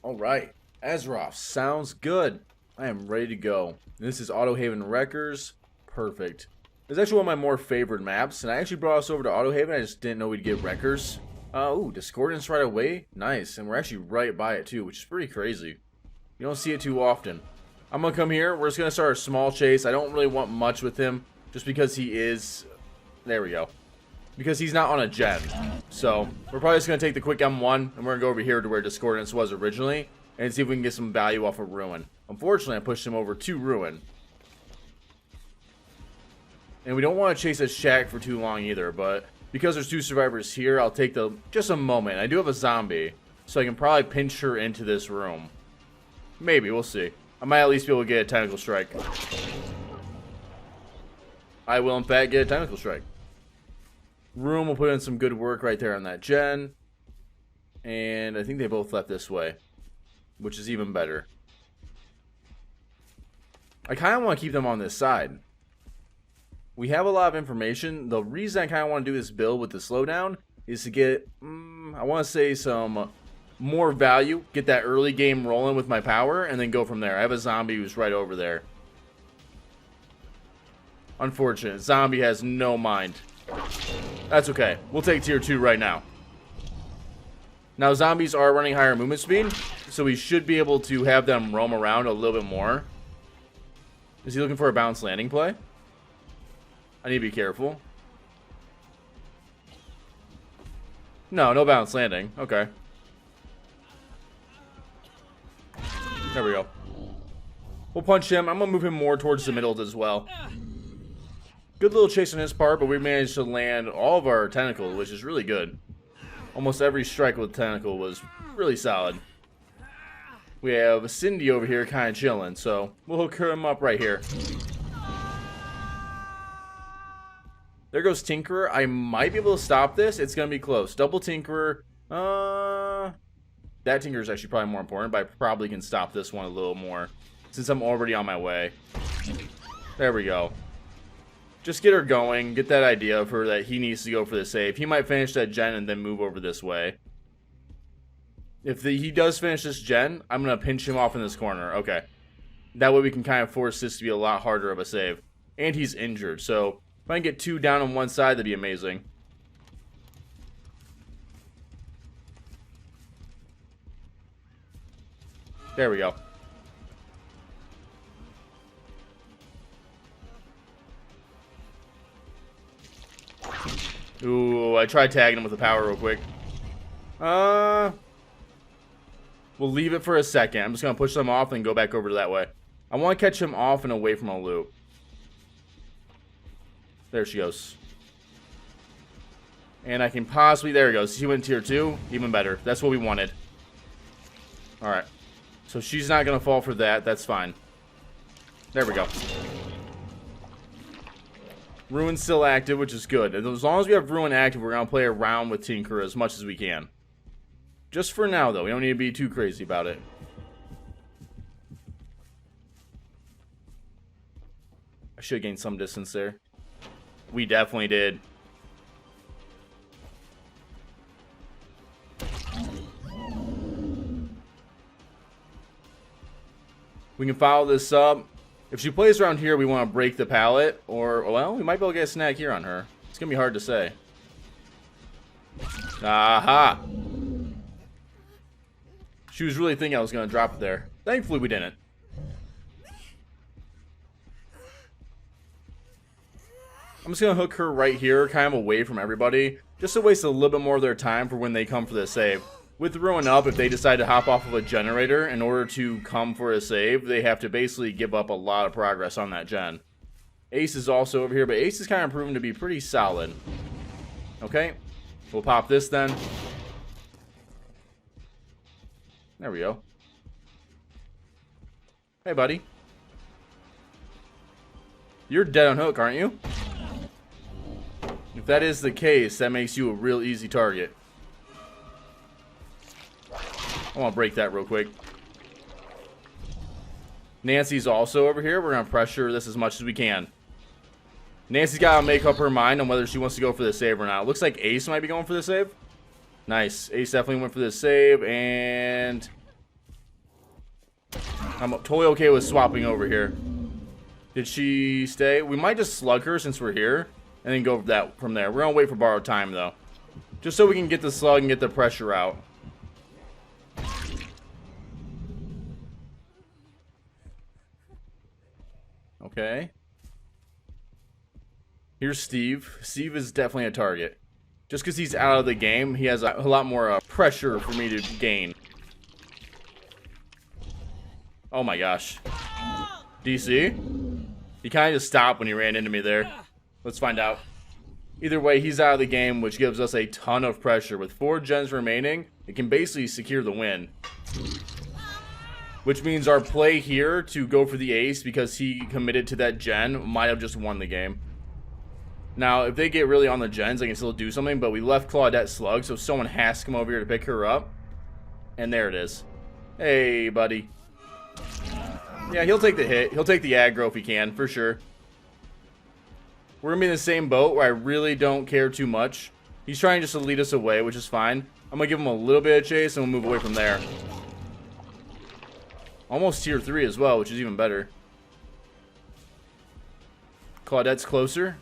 Alright, Azeroth, sounds good. I am ready to go. This is Autohaven Wreckers. Perfect. It's actually one of my more favorite maps, and I actually brought us over to Autohaven. I just didn't know we'd get Wreckers. Ooh, Discordance right away. Nice, and we're actually right by it too, which is pretty crazy. You don't see it too often. I'm gonna come here. We're just gonna start a small chase. I don't really want much with him, just because he is... There we go. Because he's not on a gen. So, we're probably just going to take the quick M1, and we're going to go over here to where Discordance was originally, and see if we can get some value off of Ruin. Unfortunately, I pushed him over to Ruin. And we don't want to chase a shack for too long either, but because there's two survivors here, I'll take just a moment. I do have a zombie, so I can probably pinch her into this room. Maybe, we'll see. I might at least be able to get a tentacle strike. I will, in fact, get a tentacle strike. Room will put in some good work right there on that gen. And I think they both left this way, which is even better. I kind of want to keep them on this side. We have a lot of information. The reason I kind of want to do this build with the slowdown is to get, I want to say, some more value. Get that early game rolling with my power, and then go from there. I have a zombie who's right over there. Unfortunate. Zombie has no mind. That's okay. We'll take tier 2 right now. Now, zombies are running higher movement speed, so we should be able to have them roam around a little bit more. Is he looking for a balanced landing play? I need to be careful. No, no balanced landing. Okay. There we go. We'll punch him. I'm going to move him more towards the middle as well. Good little chase on his part, but we managed to land all of our tentacles, which is really good. Almost every strike with tentacle was really solid. We have Cindy over here kind of chilling, so we'll hook him up right here. There goes Tinkerer. I might be able to stop this. It's going to be close. Double Tinkerer. That Tinkerer is actually probably more important, but I probably can stop this one a little more since I'm already on my way. There we go. Just get her going, get that idea of her that he needs to go for the save. He might finish that gen and then move over this way. If he does finish this gen, I'm going to pinch him off in this corner. Okay. That way we can kind of force this to be a lot harder of a save. And he's injured, so if I can get 2 down on one side, that'd be amazing. There we go. Ooh, I tried tagging him with the power real quick. We'll leave it for a second. I'm just going to push them off and go back over to that way. I want to catch him off and away from a loop. There she goes. And I can possibly... There he goes. She went tier 2. Even better. That's what we wanted. Alright. So she's not going to fall for that. That's fine. There we go. Ruin's still active, which is good. And as long as we have Ruin active, we're going to play around with Tinker as much as we can. Just for now, though. We don't need to be too crazy about it. I should have gained some distance there. We definitely did. We can follow this up. If she plays around here, we want to break the pallet. Or, well, we might be able to get a snag here on her. It's going to be hard to say. Aha! She was really thinking I was going to drop it there. Thankfully, we didn't. I'm just going to hook her right here, kind of away from everybody. Just to waste a little bit more of their time for when they come for the save. With Ruin up, if they decide to hop off of a generator in order to come for a save, they have to basically give up a lot of progress on that gen. Ace is also over here, but Ace is kind of proven to be pretty solid. Okay, we'll pop this then. There we go. Hey, buddy. You're dead on hook, aren't you? If that is the case, that makes you a real easy target. I want to break that real quick. Nancy's also over here. We're going to pressure this as much as we can. Nancy's got to make up her mind on whether she wants to go for the save or not. It looks like Ace might be going for the save. Nice. Ace definitely went for the save, and I'm totally okay with swapping over here. Did she stay? We might just slug her since we're here, and then go from there. We're gonna wait for borrowed time though, just so we can get the slug and get the pressure out. Okay. Here's Steve. Steve is definitely a target. Just because he's out of the game, he has a lot more pressure for me to gain. Oh my gosh. DC? He kind of just stopped when he ran into me there. Let's find out. Either way, he's out of the game, which gives us a ton of pressure. With 4 gens remaining, it can basically secure the win. Which means our play here to go for the ace because he committed to that gen might have just won the game. Now, if they get really on the gens, they can still do something, but we left Claudette slug, so someone has to come over here to pick her up. And there it is. Hey, buddy. Yeah, he'll take the hit. He'll take the aggro if he can, for sure. We're going to be in the same boat where I really don't care too much. He's trying just to lead us away, which is fine. I'm going to give him a little bit of chase, and we'll move away from there. Almost tier 3 as well, which is even better. Claudette's closer.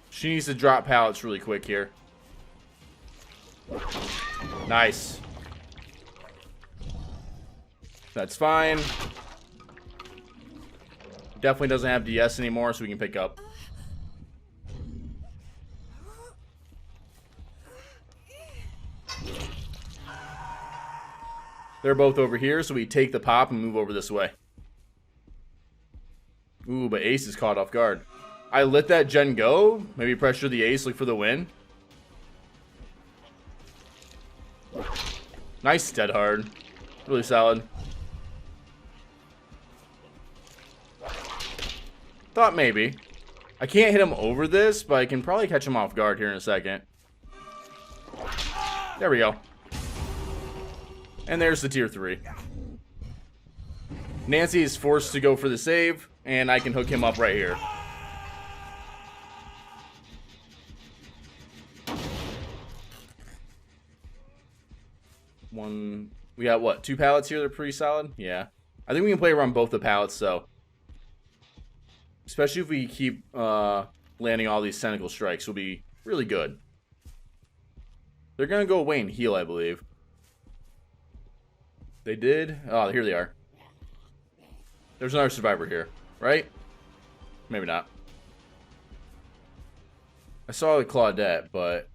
She needs to drop pallets really quick here. Nice. That's fine. Definitely doesn't have DS anymore, so we can pick up. They're both over here, so we take the pop and move over this way. Ooh, but Ace is caught off guard. I let that gen go. Maybe pressure the ace, look for the win. Nice dead hard. Really solid. Thought maybe. I can't hit him over this, but I can probably catch him off guard here in a second. There we go. And there's the tier 3. Nancy is forced to go for the save, and I can hook him up right here. We got what, 2 pallets here? They're pretty solid. Yeah, I think we can play around both the pallets, so especially if we keep landing all these tentacle strikes, will be really good. They're gonna go away and heal, I believe. They did. Oh, here they are. There's another survivor here, right? Maybe not. I saw the Claudette, but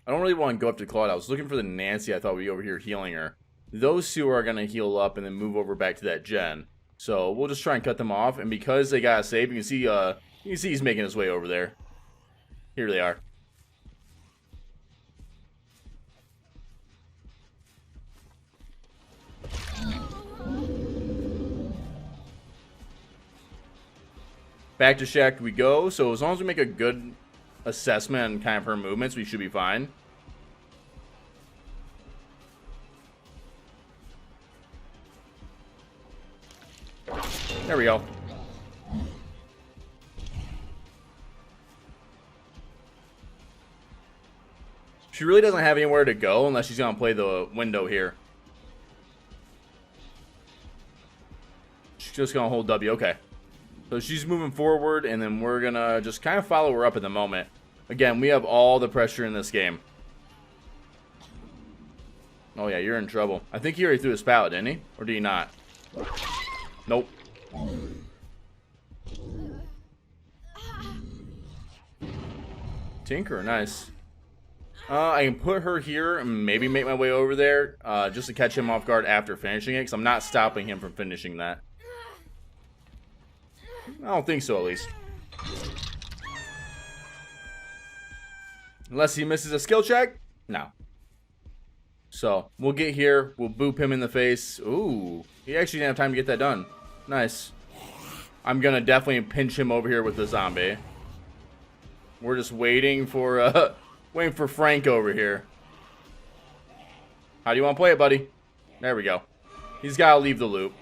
I don't really want to go up to Claude. I was looking for the Nancy. I thought we'd be over here healing her. Those 2 are going to heal up and then move over back to that gen. So we'll just try and cut them off. And because they got a save, you can see he's making his way over there. Here they are. Back to Shack we go. So as long as we make a good assessment on kind of her movements, we should be fine. There we go. She really doesn't have anywhere to go unless she's gonna play the window here. She's just gonna hold W. Okay. So she's moving forward, and then we're gonna just kind of follow her up at the moment. Again, we have all the pressure in this game. Oh yeah, you're in trouble. I think he already threw his pallet, didn't he? Or did he not? Nope. Tinker, nice. I can put her here and maybe make my way over there just to catch him off guard after finishing it, because I'm not stopping him from finishing that. I don't think so, at least. Unless he misses a skill check? No. So, we'll get here. We'll boop him in the face. Ooh. He actually didn't have time to get that done. Nice. I'm going to definitely pinch him over here with the zombie. We're just waiting for Frank over here. How do you want to play it, buddy? There we go. He's got to leave the loop.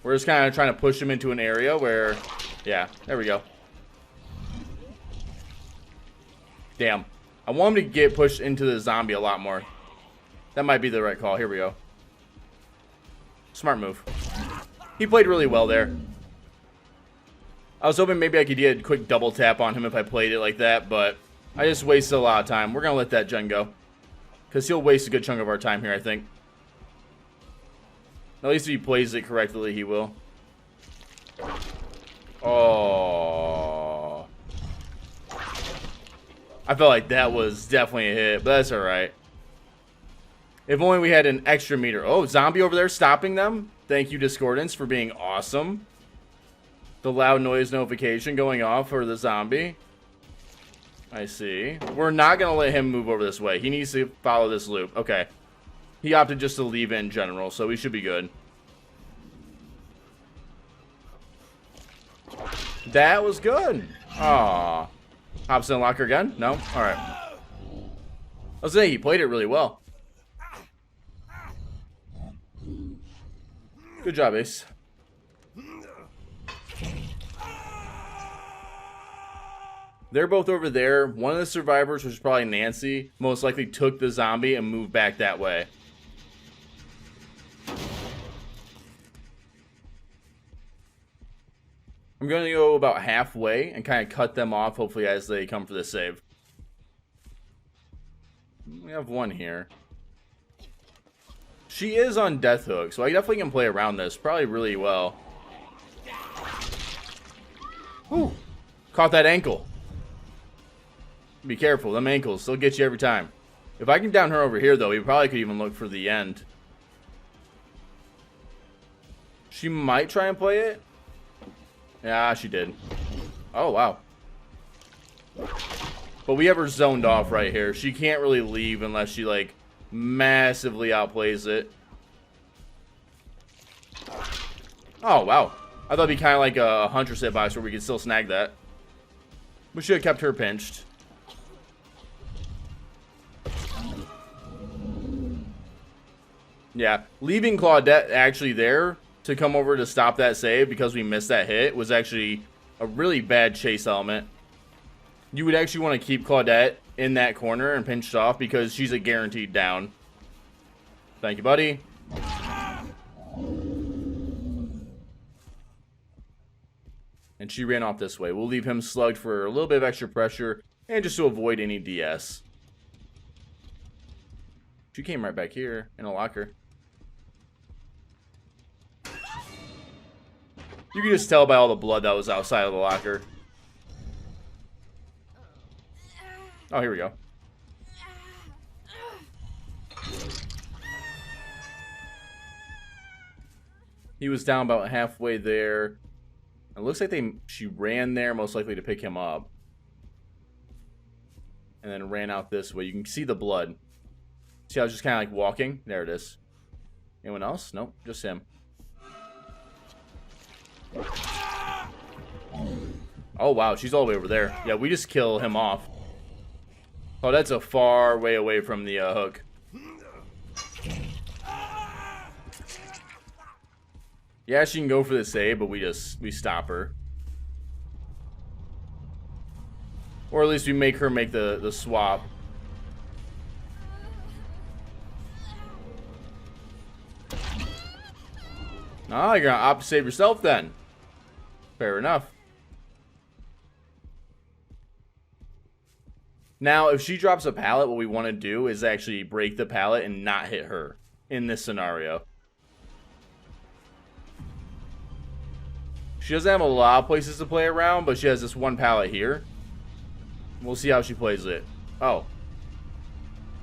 We're just kind of trying to push him into an area where, yeah, there we go. Damn. I want him to get pushed into the zombie a lot more. That might be the right call. Here we go. Smart move. He played really well there. I was hoping maybe I could get a quick double tap on him if I played it like that, but I just wasted a lot of time. We're going to let that gen go. Because he'll waste a good chunk of our time here, I think. At least if he plays it correctly, he will. Oh. I felt like that was definitely a hit, but that's alright. If only we had an extra meter. Oh, zombie over there stopping them. Thank you, Discordance, for being awesome. The loud noise notification going off for the zombie. I see. We're not going to let him move over this way. He needs to follow this loop. Okay. He opted just to leave in general, so we should be good. That was good. Aww. Hops in the locker again? No? Alright. I was saying he played it really well. Good job, Ace. They're both over there. One of the survivors, which is probably Nancy, most likely took the zombie and moved back that way. I'm going to go about halfway and kind of cut them off, hopefully, as they come for the save. We have one here. She is on Death Hook, so I definitely can play around this probably really well. Whew. Caught that ankle. Be careful, them ankles still get you every time. If I can down her over here, though, we probably could even look for the end. She might try and play it. Yeah, she did. Oh, wow. But we have her zoned off right here. She can't really leave unless she, like, massively outplays it. Oh, wow. I thought it'd be kind of like a Huntress hitbox where we could still snag that. We should have kept her pinched. Yeah, leaving Claudette actually there to come over to stop that save because we missed that hit was actually a really bad chase element. You would actually want to keep Claudette in that corner and pinched off because she's a guaranteed down. Thank you, buddy. And she ran off this way. We'll leave him slugged for a little bit of extra pressure and just to avoid any DS. She came right back here in a locker. You can just tell by all the blood that was outside of the locker. Oh, here we go. He was down about halfway there. It looks like she ran there most likely to pick him up. And then ran out this way. You can see the blood. See how I was just kind of like walking? There it is. Anyone else? Nope, just him. Oh, wow, she's all the way over there. Yeah, we just kill him off. Oh, that's a far way away from the hook. Yeah, she can go for the save, but we stop her. Or at least we make her make the swap. Oh, you're gonna opt to save yourself then. Fair enough. Now, if she drops a pallet, what we want to do is actually break the pallet and not hit her in this scenario. She doesn't have a lot of places to play around, but she has this one pallet here. We'll see how she plays it. Oh.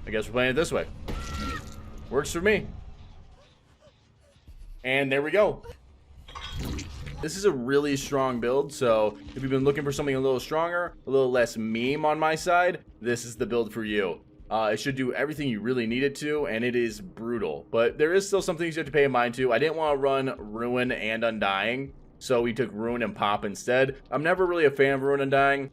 I guess we're playing it this way. Works for me. And there we go. This is a really strong build, so if you've been looking for something a little stronger, a little less meme on my side, this is the build for you. It should do everything you really need it to, and it is brutal. But there is still some things you have to pay in mind to. I didn't want to run Ruin and Undying, so we took Ruin and Pop instead. I'm never really a fan of Ruin and Undying.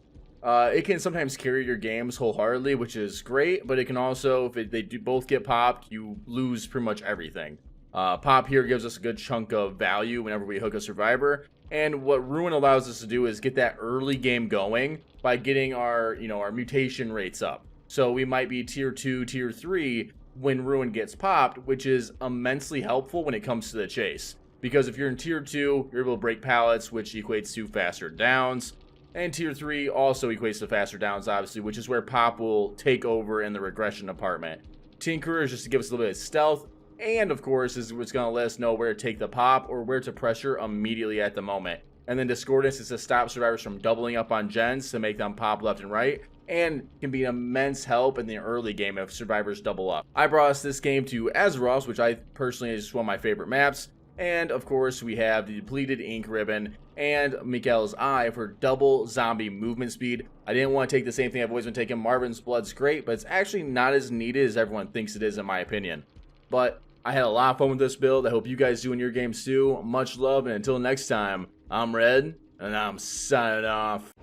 It can sometimes carry your games wholeheartedly, which is great, but it can also, if they do both get popped, you lose pretty much everything. Pop here gives us a good chunk of value whenever we hook a survivor, And what Ruin allows us to do is get that early game going by getting our, our mutation rates up. So we might be tier 2, tier 3 when Ruin gets popped, which is immensely helpful when it comes to the chase. Because if you're in tier 2, you're able to break pallets, which equates to faster downs. And tier 3 also equates to faster downs, obviously, which is where Pop will take over in the regression department. Tinkerer is just to give us a little bit of stealth, and of course is what's going to let us know where to take the pop or where to pressure immediately at the moment. And then Discordance is to stop survivors from doubling up on gens to make them pop left and right, and can be an immense help in the early game if survivors double up. I brought us this game to Azeroth, which I personally is just one of my favorite maps. And of course we have the depleted ink ribbon and Mikael's eye for double zombie movement speed. I didn't want to take the same thing I've always been taking. Marvin's Blood's great, but it's actually not as needed as everyone thinks it is in my opinion. But I had a lot of fun with this build. I hope you guys do in your games too. Much love, and until next time, I'm Red, and I'm signing off.